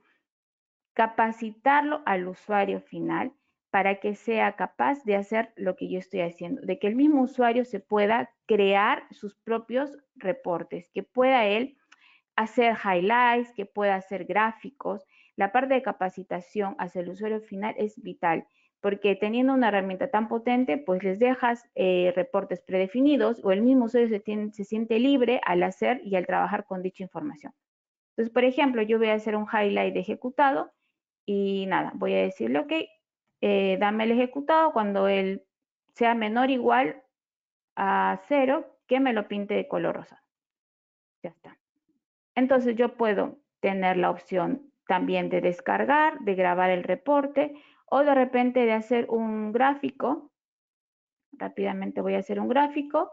capacitarlo al usuario final para que sea capaz de hacer lo que yo estoy haciendo, de que el mismo usuario se pueda crear sus propios reportes, que pueda él hacer highlights, que pueda hacer gráficos. La parte de capacitación hacia el usuario final es vital, porque teniendo una herramienta tan potente, pues les dejas reportes predefinidos o el mismo usuario se siente libre al hacer y al trabajar con dicha información. Entonces, por ejemplo, yo voy a hacer un highlight de ejecutado y nada, voy a decirle, ok, dame el ejecutado cuando él sea menor o igual a 0, que me lo pinte de color rosa. Ya está. Entonces yo puedo tener la opción también de descargar, de grabar el reporte o de repente de hacer un gráfico. Rápidamente voy a hacer un gráfico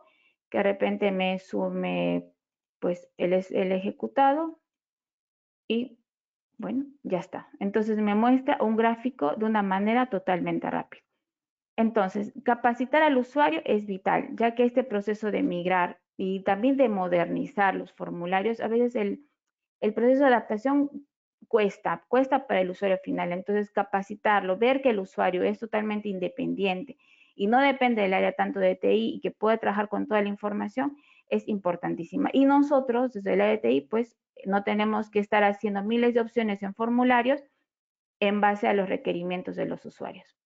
que de repente me sume pues el ejecutado y bueno, ya está. Entonces me muestra un gráfico de una manera totalmente rápida. Entonces, capacitar al usuario es vital, ya que este proceso de migrar y también de modernizar los formularios, a veces el proceso de adaptación cuesta para el usuario final. Entonces, capacitarlo, ver que el usuario es totalmente independiente y no depende del área tanto de TI y que puede trabajar con toda la información, es importantísima. Y nosotros, desde el área de TI, pues no tenemos que estar haciendo miles de opciones en formularios en base a los requerimientos de los usuarios.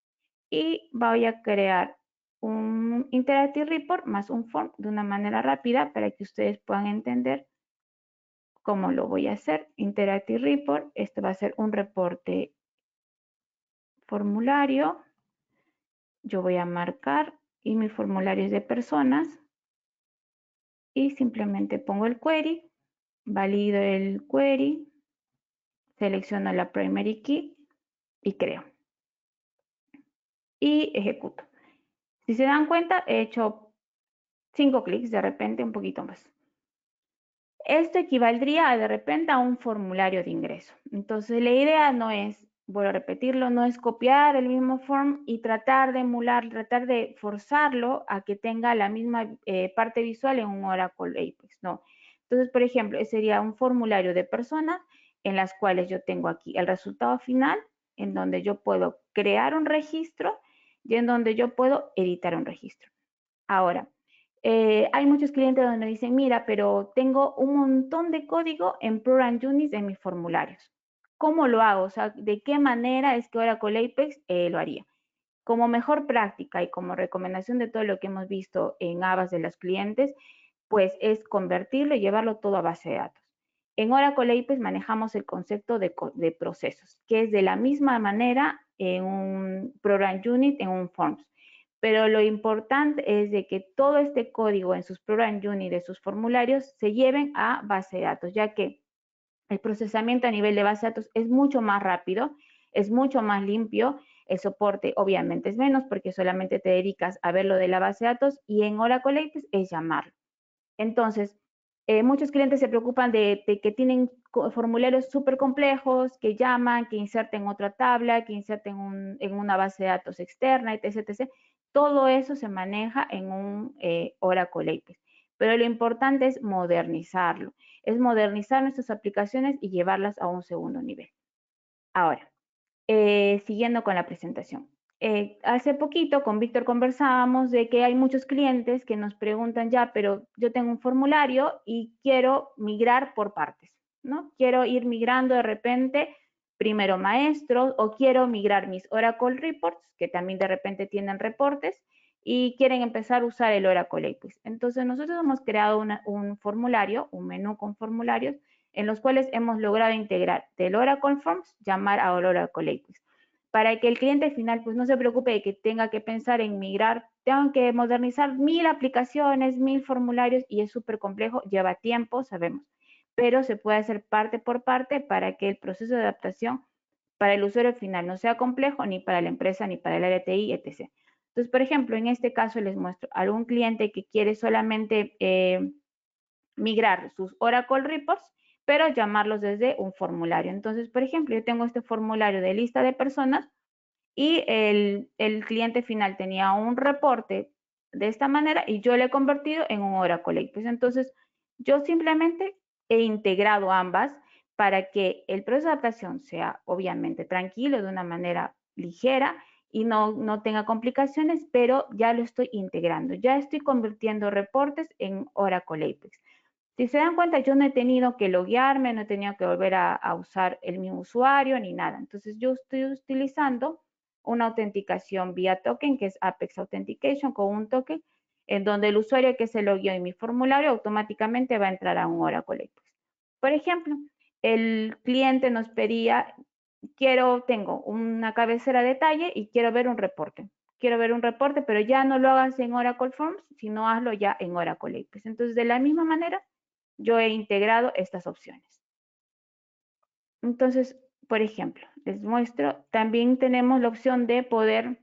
Y voy a crear un Interactive Report más un form de una manera rápida para que ustedes puedan entender cómo lo voy a hacer. Interactive Report, este va a ser un reporte formulario yo voy a marcar y mi formulario es de personas y simplemente pongo el query, valido el query, selecciono la primary key y creo. Y ejecuto. Si se dan cuenta, he hecho 5 clics, de repente un poquito más. Esto equivaldría de repente a un formulario de ingreso. Entonces la idea no es, voy a repetirlo, no es copiar el mismo form y tratar de emular, tratar de forzarlo a que tenga la misma parte visual en un Oracle Apex, no. Entonces, por ejemplo, sería un formulario de personas en las cuales yo tengo aquí el resultado final, en donde yo puedo crear un registro y en donde yo puedo editar un registro. Ahora, hay muchos clientes donde dicen, mira, pero tengo un montón de código en Program Units en mis formularios. ¿Cómo lo hago? O sea, ¿de qué manera es que Oracle Apex lo haría? Como mejor práctica y como recomendación de todo lo que hemos visto en Avas de los clientes, pues es convertirlo y llevarlo todo a base de datos. En Oracle Apex manejamos el concepto de procesos, que es de la misma manera en un Program Unit, en un Forms. Pero lo importante es de que todo este código en sus Program Unit, de sus formularios, se lleven a base de datos, ya que el procesamiento a nivel de base de datos es mucho más rápido, es mucho más limpio, el soporte obviamente es menos porque solamente te dedicas a ver lo de la base de datos y en Oracle Apex es llamarlo. Entonces, muchos clientes se preocupan de que tienen formularios súper complejos, que llaman, que inserten otra tabla, que inserten en una base de datos externa, etc, etc. Todo eso se maneja en un Oracle Apex. Pero lo importante es modernizar nuestras aplicaciones y llevarlas a un segundo nivel. Ahora, siguiendo con la presentación. Hace poquito con Víctor conversábamos de que hay muchos clientes que nos preguntan ya, pero yo tengo un formulario y quiero migrar por partes, ¿no? Quiero ir migrando de repente primero maestros o quiero migrar mis Oracle Reports, que también de repente tienen reportes, y quieren empezar a usar el Oracle Apex. Entonces nosotros hemos creado un formulario, un menú con formularios, en los cuales hemos logrado integrar del Oracle Forms, llamar a Oracle Apex, para que el cliente final pues no se preocupe de que tenga que pensar en migrar, tengan que modernizar 1000 aplicaciones, 1000 formularios y es súper complejo, lleva tiempo, sabemos, pero se puede hacer parte por parte para que el proceso de adaptación para el usuario final no sea complejo ni para la empresa ni para el área TI, etc. Entonces, por ejemplo, en este caso les muestro a algún cliente que quiere solamente migrar sus Oracle Reports, pero llamarlos desde un formulario. Entonces, por ejemplo, yo tengo este formulario de lista de personas y el cliente final tenía un reporte de esta manera y yo le he convertido en un Oracle Apex. Entonces, yo simplemente he integrado ambas para que el proceso de adaptación sea obviamente tranquilo, de una manera ligera y no tenga complicaciones, pero ya lo estoy integrando, ya estoy convirtiendo reportes en Oracle Apex. Si se dan cuenta, yo no he tenido que loguearme, no he tenido que volver a usar el mismo usuario ni nada. Entonces, yo estoy utilizando una autenticación vía token, que es Apex Authentication, con un token, en donde el usuario que se logueó en mi formulario automáticamente va a entrar a un Oracle Apex. Por ejemplo, el cliente nos pedía, tengo una cabecera de detalle y quiero ver un reporte. Quiero ver un reporte, pero ya no lo hagas en Oracle Forms, sino hazlo ya en Oracle Apex. Entonces, de la misma manera, yo he integrado estas opciones. Entonces, por ejemplo, les muestro, también tenemos la opción de poder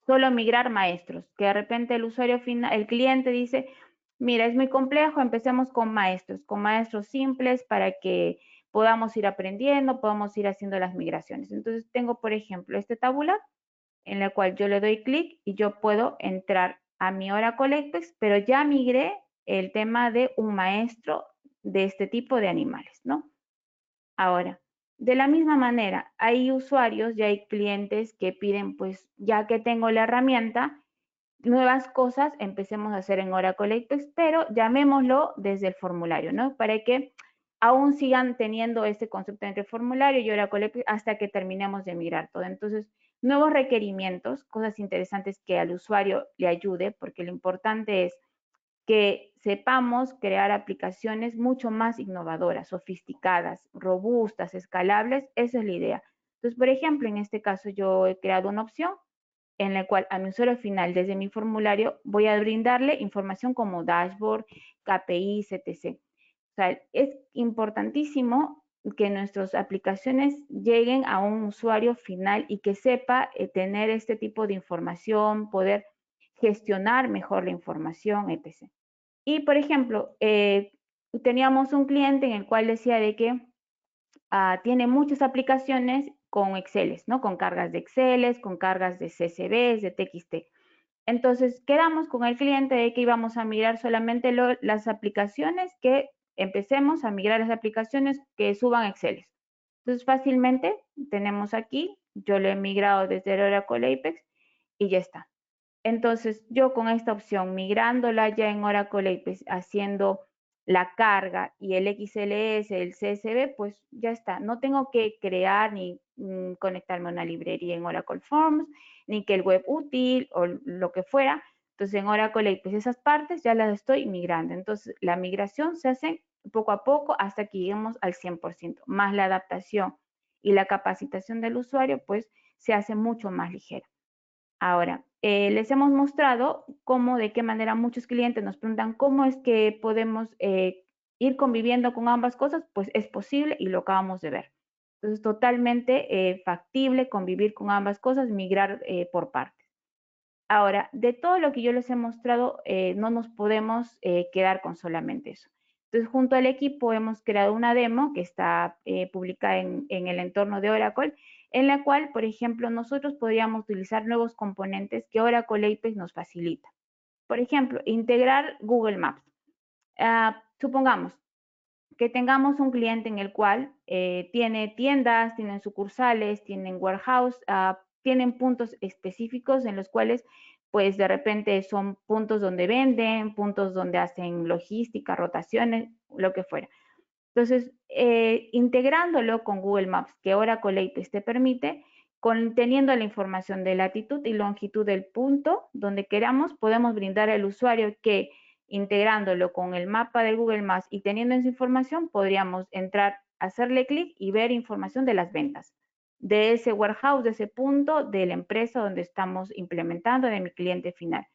solo migrar maestros, que de repente el usuario final, el cliente dice, mira, es muy complejo, empecemos con maestros simples para que podamos ir aprendiendo, podamos ir haciendo las migraciones. Entonces tengo, por ejemplo, este tabular en la cual yo le doy clic y yo puedo entrar a mi Oracle Apex, pero ya migré el tema de un maestro de este tipo de animales, ¿no? Ahora, de la misma manera, hay usuarios y hay clientes que piden, pues, ya que tengo la herramienta, nuevas cosas empecemos a hacer en Oracle Apex, pero llamémoslo desde el formulario, ¿no? Para que aún sigan teniendo este concepto entre formulario y Oracle Apex hasta que terminemos de migrar todo. Entonces, nuevos requerimientos, cosas interesantes que al usuario le ayude, porque lo importante es que sepamos crear aplicaciones mucho más innovadoras, sofisticadas, robustas, escalables, esa es la idea. Entonces, por ejemplo, en este caso yo he creado una opción en la cual a mi usuario final, desde mi formulario, voy a brindarle información como dashboard, KPIs, etc. O sea, es importantísimo que nuestras aplicaciones lleguen a un usuario final y que sepa tener este tipo de información, poder gestionar mejor la información, etc. Y, por ejemplo, teníamos un cliente en el cual decía de que tiene muchas aplicaciones con Excel, ¿no? Con cargas de Excel, con cargas de CSVs, de TXT. Entonces, quedamos con el cliente de que íbamos a migrar solamente las aplicaciones que empecemos a migrar las aplicaciones que suban Excel. Entonces, fácilmente tenemos aquí, yo lo he migrado desde el Oracle Apex y ya está. Entonces, yo con esta opción, migrándola ya en Oracle Apex, haciendo la carga y el XLS, el CSV, pues ya está. No tengo que crear ni conectarme a una librería en Oracle Forms, ni que el web útil o lo que fuera. Entonces, en Oracle Apex esas partes ya las estoy migrando. Entonces, la migración se hace poco a poco hasta que lleguemos al 100%, más la adaptación y la capacitación del usuario, pues se hace mucho más ligera. Ahora, les hemos mostrado cómo, de qué manera muchos clientes nos preguntan cómo es que podemos ir conviviendo con ambas cosas, pues es posible y lo acabamos de ver. Entonces, totalmente factible convivir con ambas cosas, migrar por partes. Ahora, de todo lo que yo les he mostrado, no nos podemos quedar con solamente eso. Entonces, junto al equipo hemos creado una demo que está publicada en el entorno de Oracle, en la cual, por ejemplo, nosotros podríamos utilizar nuevos componentes que Oracle Apex nos facilita. Por ejemplo, integrar Google Maps. Supongamos que tengamos un cliente en el cual tiene tiendas, tienen sucursales, tienen warehouse, tienen puntos específicos en los cuales pues de repente son puntos donde venden, puntos donde hacen logística, rotaciones, lo que fuera. Entonces, integrándolo con Google Maps, que Oracle Apex te permite, teniendo la información de latitud y longitud del punto donde queramos, podemos brindar al usuario que integrándolo con el mapa de Google Maps y teniendo esa información, podríamos entrar, hacerle clic y ver información de las ventas de ese warehouse, de ese punto, de la empresa donde estamos implementando, de mi cliente final.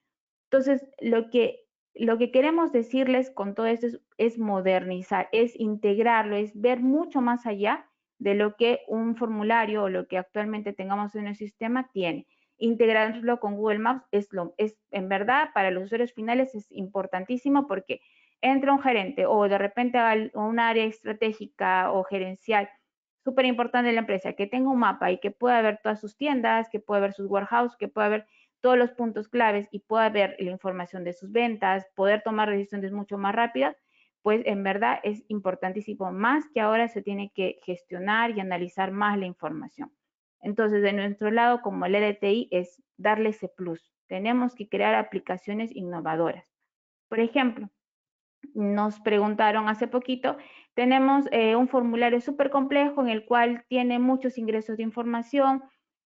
Entonces, lo que queremos decirles con todo esto es modernizar, es integrarlo, es ver mucho más allá de lo que un formulario o lo que actualmente tengamos en el sistema tiene. Integrarlo con Google Maps es en verdad para los usuarios finales es importantísimo porque entra un gerente o de repente a un área estratégica o gerencial súper importante de la empresa que tenga un mapa y que pueda ver todas sus tiendas, que pueda ver sus warehouse, que pueda ver todos los puntos claves y pueda ver la información de sus ventas, poder tomar decisiones mucho más rápidas, pues en verdad es importantísimo, más que ahora se tiene que gestionar y analizar más la información. Entonces, de nuestro lado, como el LTI, es darle ese plus. Tenemos que crear aplicaciones innovadoras. Por ejemplo, nos preguntaron hace poquito, tenemos un formulario súper complejo en el cual tiene muchos ingresos de información,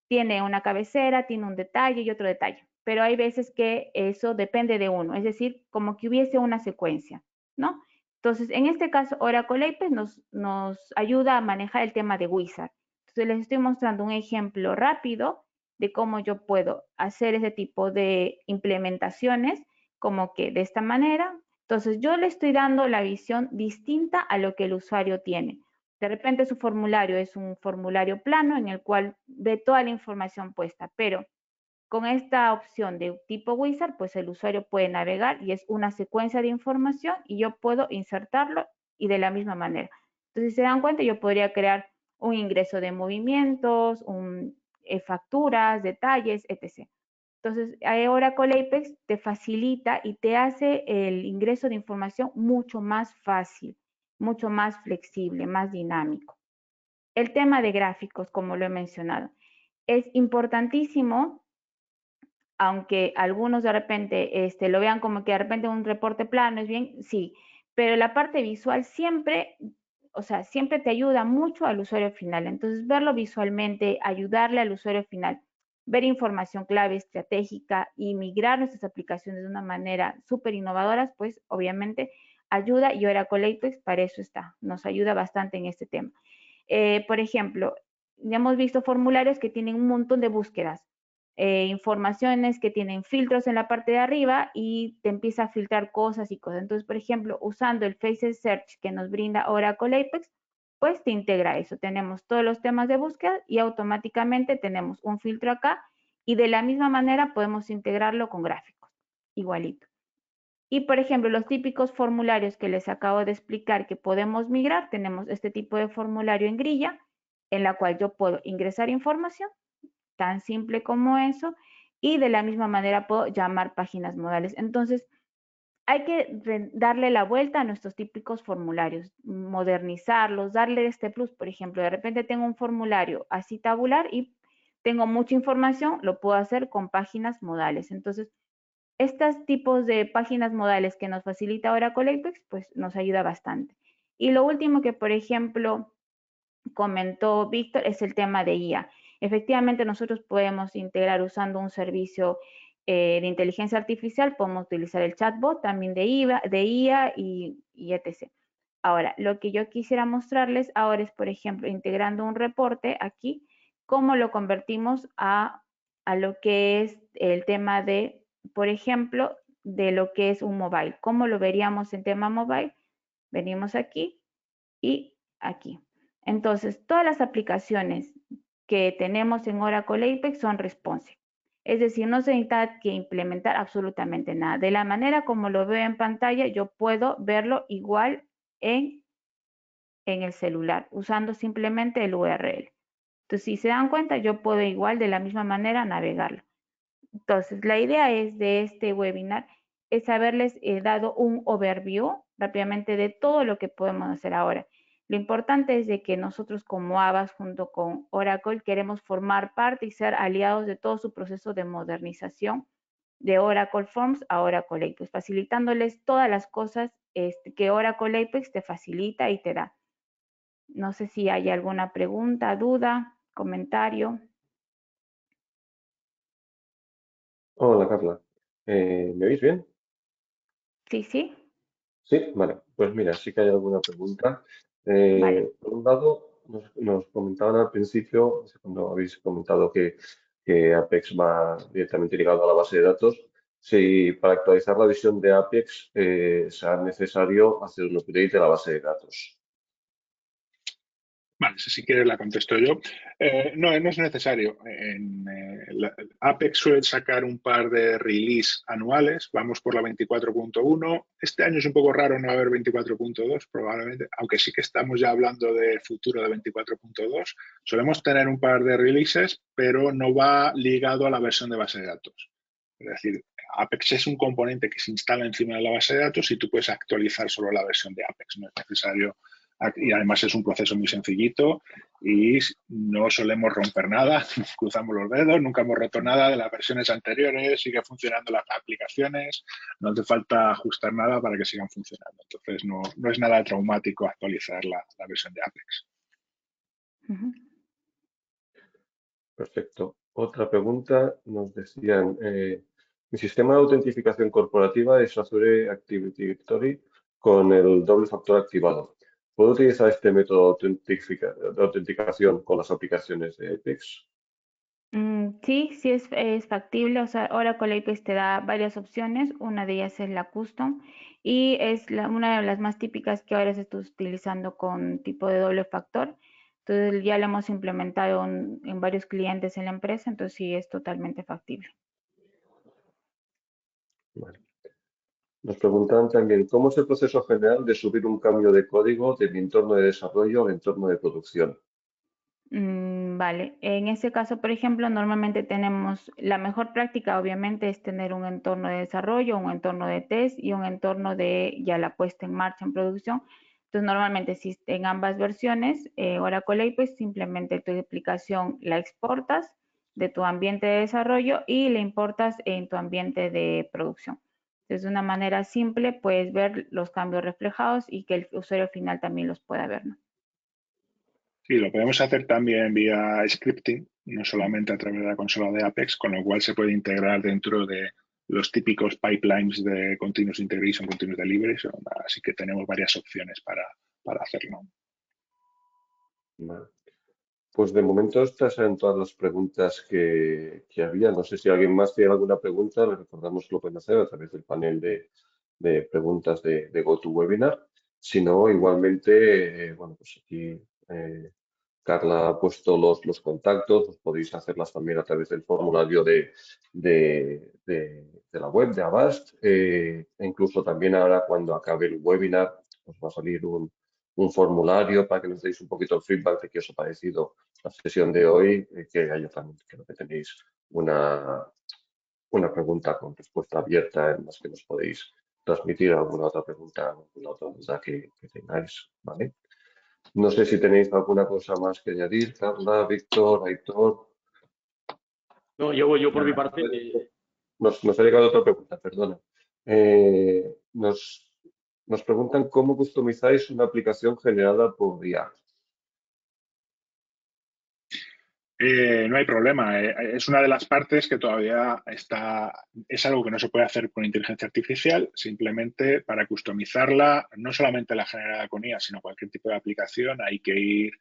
tiene una cabecera, tiene un detalle y otro detalle, pero hay veces que eso depende de uno, es decir, como que hubiese una secuencia, ¿no? Entonces, en este caso, Oracle Apex nos ayuda a manejar el tema de Wizard. Entonces, les estoy mostrando un ejemplo rápido de cómo yo puedo hacer ese tipo de implementaciones, como que de esta manera. Entonces, yo le estoy dando la visión distinta a lo que el usuario tiene. De repente su formulario es un formulario plano en el cual ve toda la información puesta, pero con esta opción de tipo wizard, pues el usuario puede navegar y es una secuencia de información y yo puedo insertarlo y de la misma manera. Entonces, si se dan cuenta, yo podría crear un ingreso de movimientos, facturas, detalles, etc. Entonces, Oracle Apex te facilita y te hace el ingreso de información mucho más fácil, mucho más flexible, más dinámico. El tema de gráficos, como lo he mencionado, es importantísimo, aunque algunos de repente lo vean como que de repente un reporte plano es bien, sí, pero la parte visual siempre, o sea, siempre te ayuda mucho al usuario final. Entonces, verlo visualmente, ayudarle al usuario final, ver información clave, estratégica y migrar nuestras aplicaciones de una manera súper innovadoras, pues obviamente ayuda y Oracle Apex para eso está, nos ayuda bastante en este tema. Por ejemplo, ya hemos visto formularios que tienen un montón de búsquedas. informaciones que tienen filtros en la parte de arriba y te empieza a filtrar cosas y cosas. Entonces, por ejemplo, usando el Phases Search que nos brinda Oracle Apex, pues te integra eso. Tenemos todos los temas de búsqueda y automáticamente tenemos un filtro acá y de la misma manera podemos integrarlo con gráficos, igualito. Y, por ejemplo, los típicos formularios que les acabo de explicar que podemos migrar, tenemos este tipo de formulario en grilla, en la cual yo puedo ingresar información, tan simple como eso, y de la misma manera puedo llamar páginas modales. Entonces, hay que darle la vuelta a nuestros típicos formularios, modernizarlos, darle este plus. Por ejemplo, de repente tengo un formulario así tabular y tengo mucha información, lo puedo hacer con páginas modales. Entonces, estos tipos de páginas modales que nos facilita Oracle Apex, pues nos ayuda bastante. Y lo último que, por ejemplo, comentó Víctor es el tema de IA. Efectivamente, nosotros podemos integrar usando un servicio de inteligencia artificial, podemos utilizar el chatbot también de IA y etc. Ahora, lo que yo quisiera mostrarles ahora es, por ejemplo, integrando un reporte aquí, cómo lo convertimos a lo que es el tema de, por ejemplo, de lo que es un mobile. ¿Cómo lo veríamos en tema mobile? Venimos aquí y aquí. Entonces, todas las aplicaciones que tenemos en Oracle Apex son responsive. Es decir, no se necesita que implementar absolutamente nada. De la manera como lo veo en pantalla, yo puedo verlo igual en el celular, usando simplemente el URL. Entonces, si se dan cuenta, yo puedo igual de la misma manera navegarlo. Entonces, la idea es de este webinar es haberles dado un overview rápidamente de todo lo que podemos hacer ahora. Lo importante es de que nosotros como ABAS junto con Oracle queremos formar parte y ser aliados de todo su proceso de modernización de Oracle Forms a Oracle Apex, facilitándoles todas las cosas que Oracle Apex te facilita y te da. No sé si hay alguna pregunta, duda, comentario. Hola, Carla. ¿Me oís bien? Sí, sí, Sí, vale. Pues mira, sí que hay alguna pregunta. vale. Por un lado, nos comentaban al principio, cuando habéis comentado que Apex va directamente ligado a la base de datos, si para actualizar la visión de Apex será necesario hacer un update de la base de datos. Vale, si quieres la contesto yo. No, no es necesario. Apex suele sacar un par de release anuales. Vamos por la 24.1. Este año es un poco raro no haber 24.2 probablemente, aunque sí que estamos ya hablando de futuro de 24.2. Solemos tener un par de releases, pero no va ligado a la versión de base de datos. Es decir, Apex es un componente que se instala encima de la base de datos y tú puedes actualizar solo la versión de Apex. No es necesario. Y además es un proceso muy sencillito y no solemos romper nada, cruzamos los dedos, nunca hemos roto nada de las versiones anteriores, sigue funcionando las aplicaciones, no hace falta ajustar nada para que sigan funcionando. Entonces no es nada traumático actualizar la versión de Apex. Perfecto. Otra pregunta, nos decían, mi sistema de autentificación corporativa es Azure Active Directory con el doble factor activado. ¿Puedo utilizar este método de autenticación con las aplicaciones de Apex? Sí, sí es factible. O sea, Oracle Apex te da varias opciones. Una de ellas es la custom y es una de las más típicas que ahora se está utilizando con tipo de doble factor. Entonces ya lo hemos implementado en varios clientes en la empresa, entonces sí es totalmente factible. Vale. Nos preguntan también, ¿cómo es el proceso general de subir un cambio de código de mi entorno de desarrollo al entorno de producción? Vale, en ese caso, por ejemplo, normalmente tenemos la mejor práctica, obviamente, es tener un entorno de desarrollo, un entorno de test y un entorno de ya la puesta en marcha en producción. Entonces, normalmente, si en ambas versiones, Oracle Apex, simplemente tu aplicación la exportas de tu ambiente de desarrollo y la importas en tu ambiente de producción. Entonces, de una manera simple, puedes ver los cambios reflejados y que el usuario final también los pueda ver, ¿no? Sí, lo podemos hacer también vía scripting, no solamente a través de la consola de Apex, con lo cual se puede integrar dentro de los típicos pipelines de Continuous Integration, Continuous Delivery, así que tenemos varias opciones para hacerlo. Vale. Pues de momento estas eran todas las preguntas que había. No sé si alguien más tiene alguna pregunta. Les recordamos que lo pueden hacer a través del panel de preguntas de GoToWebinar. Si no, igualmente, bueno, pues aquí Carla ha puesto los contactos. Os podéis hacerlas también a través del formulario de la web de Avast. E incluso también ahora cuando acabe el webinar os va a salir un formulario para que nos deis un poquito el feedback de qué os ha parecido la sesión de hoy, que haya también, creo que tenéis una pregunta con respuesta abierta en las que nos podéis transmitir alguna otra pregunta, alguna otra duda que tengáis, ¿vale? No sé si tenéis alguna cosa más que añadir, Carla, Víctor, Aitor. No, yo por mi parte, Nos ha llegado otra pregunta, perdona. Nos preguntan cómo customizáis una aplicación generada por IA. No hay problema. Es una de las partes que todavía es algo que no se puede hacer con inteligencia artificial. Simplemente para customizarla, no solamente la generada con IA, sino cualquier tipo de aplicación, hay que ir.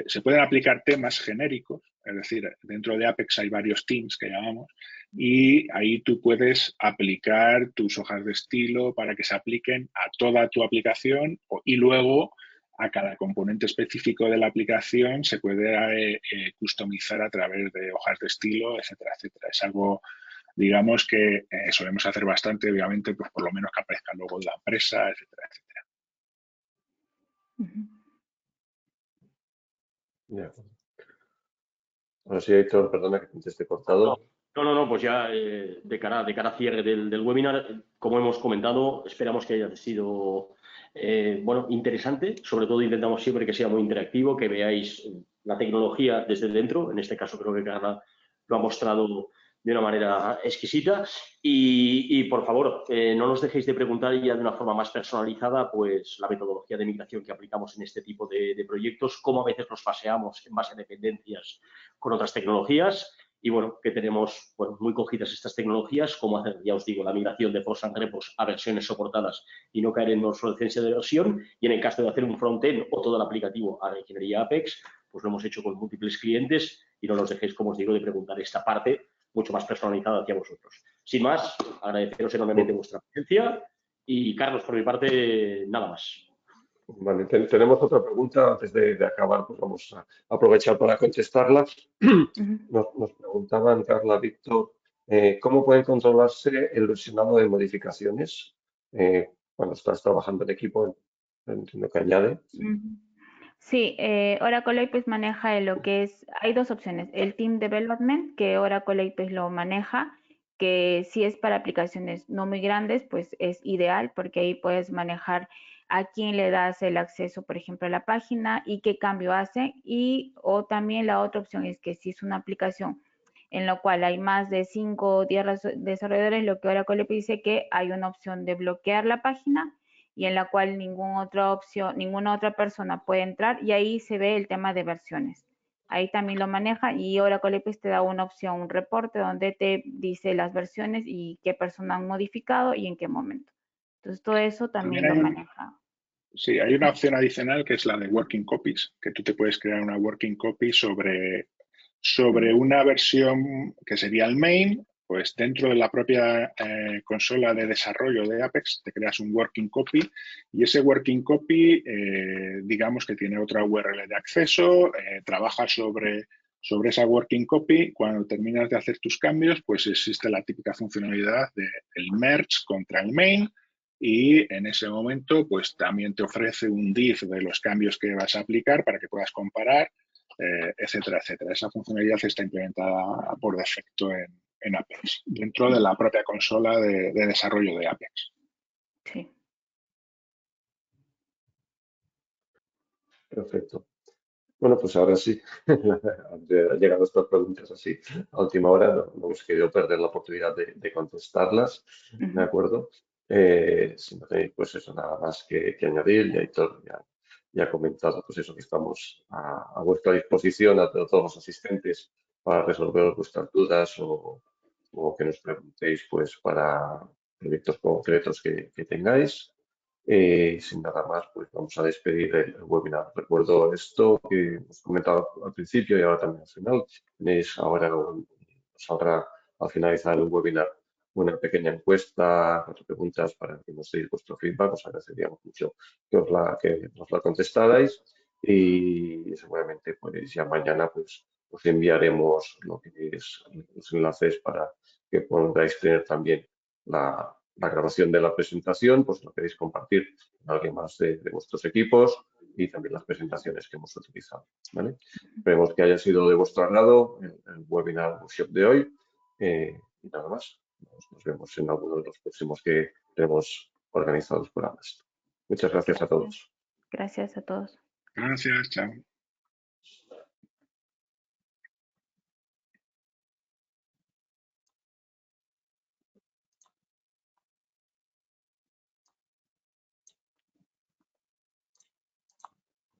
Se pueden aplicar temas genéricos, es decir, dentro de Apex hay varios themes que llamamos, y ahí tú puedes aplicar tus hojas de estilo para que se apliquen a toda tu aplicación y luego a cada componente específico de la aplicación se puede customizar a través de hojas de estilo, etcétera, etcétera. Es algo, digamos, que solemos hacer bastante, obviamente, pues por lo menos que aparezca el logo de la empresa, etcétera, etcétera. Ya. Ahora sí, Héctor, perdona que te esté cortado. no, pues ya de cara a cierre del webinar, como hemos comentado, esperamos que haya sido bueno, interesante. Sobre todo intentamos siempre que sea muy interactivo, que veáis la tecnología desde dentro. En este caso creo que Carla lo ha mostrado de una manera exquisita. Y por favor, no nos dejéis de preguntar ya de una forma más personalizada, pues la metodología de migración que aplicamos en este tipo de proyectos, cómo a veces los faseamos en base a dependencias con otras tecnologías. Y bueno, que tenemos muy cogidas estas tecnologías, cómo hacer, ya os digo, la migración de post and repos a versiones soportadas y no caer en obsolescencia de versión. Y en el caso de hacer un frontend o todo el aplicativo a la ingeniería Apex, pues lo hemos hecho con múltiples clientes y no nos dejéis, como os digo, de preguntar esta parte mucho más personalizada hacia vosotros. Sin más, agradeceros enormemente vuestra presencia y, Carlos, por mi parte, nada más. Vale, tenemos otra pregunta antes de acabar, pues vamos a aprovechar para contestarla. Nos preguntaban, Carla, Víctor, ¿cómo puede controlarse el versionado de modificaciones cuando estás trabajando en equipo? Entiendo que añade. Sí, Oracle pues maneja lo que es, hay dos opciones, el Team Development, que Oracle pues lo maneja, que si es para aplicaciones no muy grandes, pues es ideal porque ahí puedes manejar a quién le das el acceso, por ejemplo, a la página y qué cambio hace. Y o también la otra opción es que si es una aplicación en la cual hay más de 5 o 10 desarrolladores, lo que Oracle dice que hay una opción de bloquear la página y en la cual ninguna otra persona puede entrar y ahí se ve el tema de versiones. Ahí también lo maneja y Oracle pues te da una opción, un reporte donde te dice las versiones y qué persona han modificado y en qué momento. Entonces todo eso también lo maneja. Sí, hay una opción adicional que es la de Working Copies, que tú te puedes crear una Working Copy sobre una versión que sería el main, pues dentro de la propia consola de desarrollo de Apex te creas un Working Copy y ese Working Copy, digamos que tiene otra URL de acceso, trabaja sobre esa Working Copy. Cuando terminas de hacer tus cambios, pues existe la típica funcionalidad del merge contra el main y en ese momento pues también te ofrece un div de los cambios que vas a aplicar para que puedas comparar, etcétera, etcétera. Esa funcionalidad está implementada por defecto en Apex, dentro de la propia consola de desarrollo de Apex. Sí. Perfecto. Bueno, pues ahora sí, han llegado estas preguntas así a última hora, no hemos querido perder la oportunidad de contestarlas, ¿de acuerdo? Si no tenéis pues eso nada más que añadir, ya Héctor ya ha comentado pues eso que estamos a vuestra disposición a todos los asistentes para resolver vuestras dudas o que nos preguntéis pues para proyectos concretos que tengáis. Sin nada más, pues vamos a despedir el webinar. Recuerdo esto que hemos comentado al principio y ahora también al final. Tenéis ahora, saldrá al finalizar el webinar una pequeña encuesta, 4 preguntas para que nos deis vuestro feedback. Os agradeceríamos mucho que nos la contestarais y seguramente pues ya mañana pues os enviaremos lo que es los enlaces para que podáis tener también la grabación de la presentación, pues lo queréis compartir con alguien más de vuestros equipos y también las presentaciones que hemos utilizado, ¿vale? Esperemos que haya sido de vuestro agrado el webinar workshop de hoy y nada más. Nos vemos en alguno de los próximos que tenemos organizados por Amazon. Muchas gracias a todos. Gracias a todos. Gracias, chao.